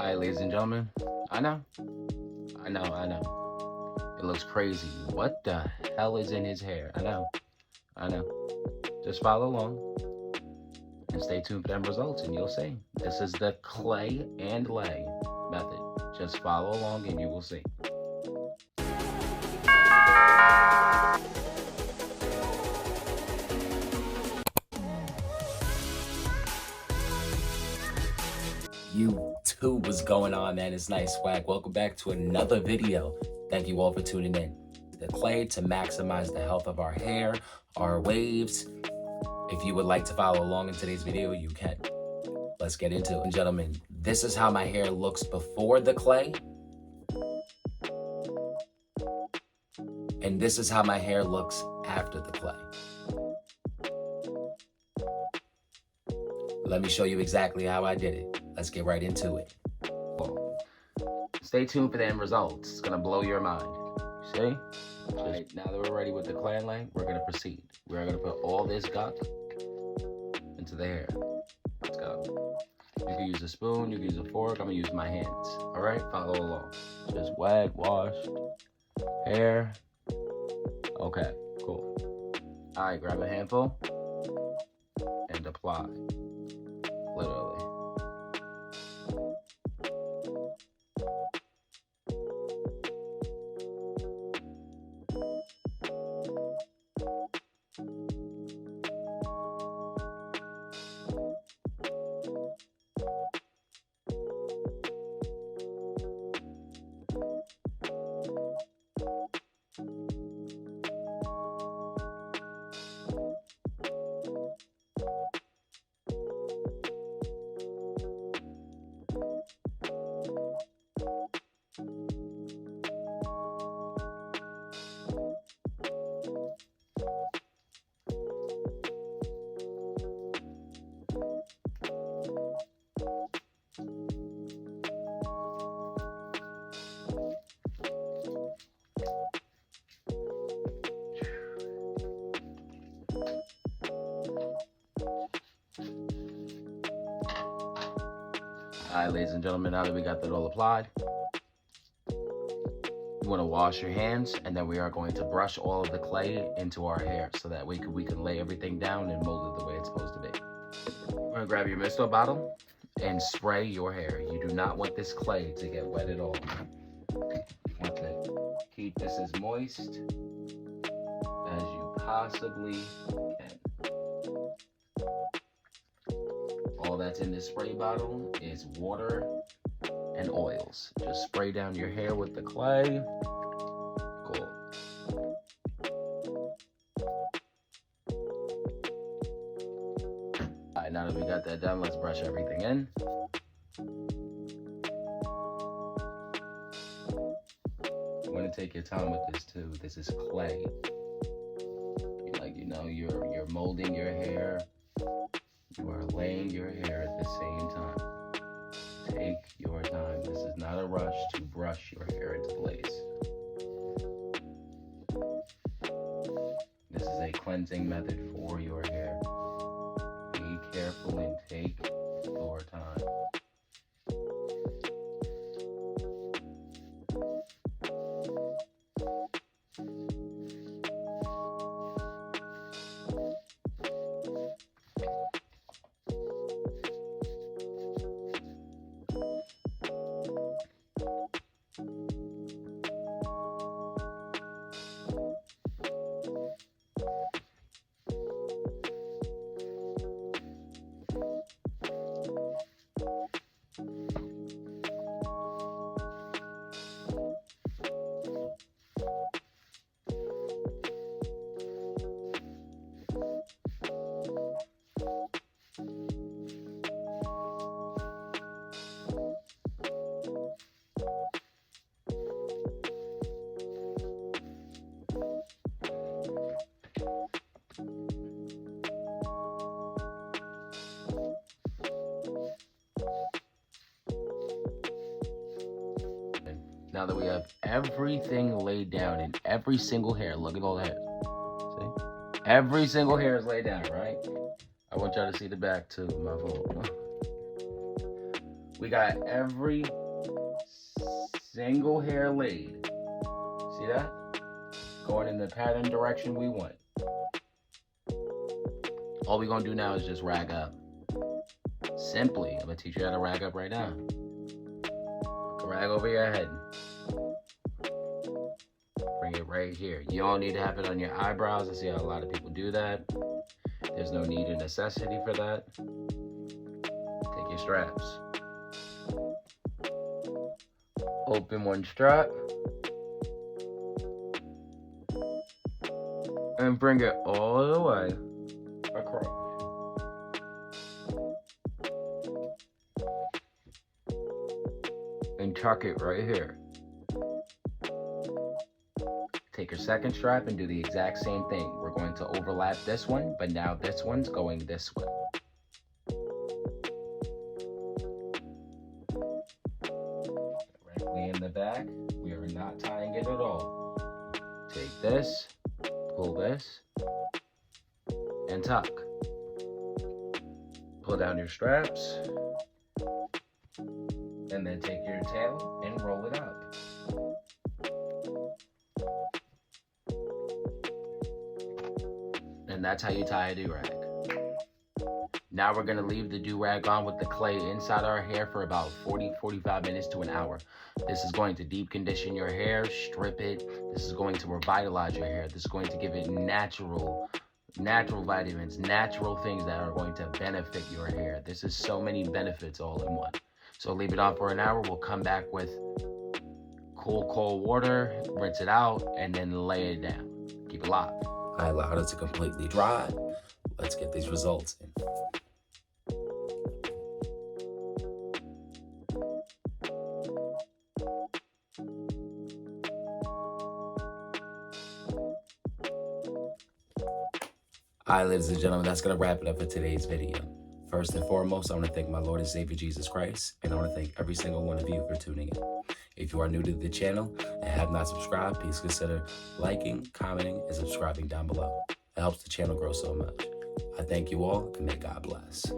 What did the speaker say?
Hi, ladies and gentlemen. I know. It looks crazy. What the hell is in his hair? I know. Just follow along and stay tuned for them results and you'll see. This is the clay and lay method. Just follow along and you will see. YouTube, what's going on, man? It's Nice Swag. Welcome back to another video. Thank you all for tuning in. The clay to maximize the health of our hair, our waves. If you would like to follow along in today's video, you can. Let's get into it. Gentlemen, this is how my hair looks before the clay. And this is how my hair looks after the clay. Let me show you exactly how I did it. Let's get right into it. Stay tuned for the end results. It's gonna blow your mind. See? All right, now that we're ready with the clay and lay, we're gonna proceed. We're gonna put all this gunk into the hair. Let's go. You can use a spoon, you can use a fork. I'm gonna use my hands. All right, follow along. Just wet, wash, hair. Okay, cool. All right, grab a handful and apply. Literally. All right, ladies and gentlemen, now that we got that all applied, you want to wash your hands, and then we are going to brush all of the clay into our hair so that we can lay everything down and mold it the way it's supposed to be. We're going to grab your misto bottle and spray your hair. You do not want this clay to get wet at all. You want to keep this as moist as you possibly can. All that's in this spray bottle is water and oils. Just spray down your hair with the clay. Cool. All right, now that we got that done, let's brush everything in. You want to take your time with this too. This is clay. You're molding your hair. You are laying your hair at the same time. Take your time. This is not a rush to brush your hair into place. This is a cleansing method for your hair. Be careful and take your time. Now that we have everything laid down in every single hair, look at all the hairs. See? Every single hair is laid down, right? I want y'all to see the back too, my fault. We got every single hair laid. See that? Going in the pattern direction we want. All we're gonna do now is just rag up. Simply, I'm gonna teach you how to rag up right now. Rag over your head. Bring it right here. You don't need to have it on your eyebrows. I see how a lot of people do that. There's no need or necessity for that. Take your straps. Open one strap. And bring it all the way across. And tuck it right here. Take your second strap and do the exact same thing. We're going to overlap this one, but now this one's going this way. Directly in the back, we are not tying it at all. Take this, pull this, and tuck. Pull down your straps, and then take your tail and roll it up. And that's how you tie a do-rag. Now we're gonna leave the do-rag on with the clay inside our hair for about 40-45 minutes to an hour. This is going to deep condition your hair, strip it. This is going to revitalize your hair. This is going to give it natural vitamins, natural things that are going to benefit your hair. This is so many benefits all in one. So leave it on for an hour. We'll come back with cold water, rinse it out, and then lay it down. Keep it live. I allowed it to completely dry. Let's get these results in. All right, ladies and gentlemen, that's going to wrap it up for today's video. First and foremost, I want to thank my Lord and Savior, Jesus Christ, and I want to thank every single one of you for tuning in. If you are new to the channel and have not subscribed, please consider liking, commenting, and subscribing down below. It helps the channel grow so much. I thank you all, and may God bless.